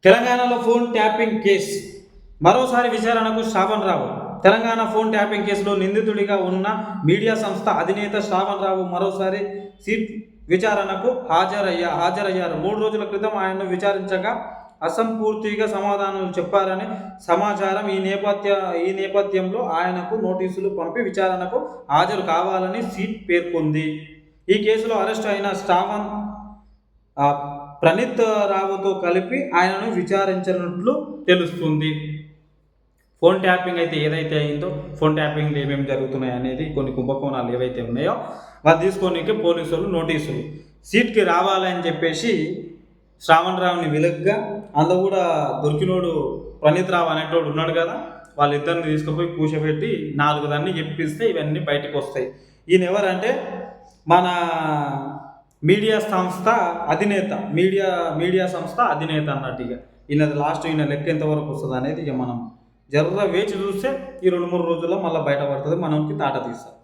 తెలంగాణలో phone tapping case మరోసారి విచారణకు శ్రావణ్ రావు. తెలంగాణ ఫోన్ ట్యాపింగ్ కేసులో నిందితుడిగా ఉన్న మీడియా సంస్థ అధినేత శ్రావణ్ రావు మరోసారి సిట్ విచారణకు హాజరయ్యారు. 3 రోజుల క్రితం ఆయన్ను విచారించగా అసంపూర్తిగా సమాధానాలు చెప్పారని సమాచారం. ఈ నేపథ్యంలో ఆయనకు నోటీసులు పంపి విచారణకు హాజరు కావాలని సిట్ పేర్కొంది. ఈ కేసులో అరెస్టు అయిన శ్రావణ్ ప్రణీత్ రావుతో కలిపి ఆయనను విచారించినట్లు తెలుస్తుంది. ఫోన్ ట్యాపింగ్ అయితే ఏదైతే అయిందో, ఫోన్ ట్యాపింగ్లు ఏమేమి జరుగుతున్నాయి అనేది, కొన్ని కుంభకోణాలు ఏవైతే ఉన్నాయో వాళ్ళు తీసుకోనికి పోలీసులు నోటీసులు సీట్కి రావాలని చెప్పేసి శ్రావణ్ రావుని వెలుగ్గా, అందులో కూడా దొరికినోడు ప్రణీత్ రావు అనేటోడు ఉన్నాడు కదా, వాళ్ళిద్దరిని తీసుకుపోయి కూర్చోబెట్టి 4 దాన్ని చెప్పిస్తే ఇవన్నీ బయటకు వస్తాయి. ఈయన ఎవరంటే మన మీడియా సంస్థ అధినేత, మీడియా సంస్థ అధినేత అన్నట్టు. ఈయన లాస్ట్ ఈయన లెక్క ఎంతవరకు వస్తుంది అనేది మనం జర్ర వేచి చూస్తే ఈ 2-3 రోజుల్లో మళ్ళీ బయటపడుతుంది, మనకి తాట తీస్తారు.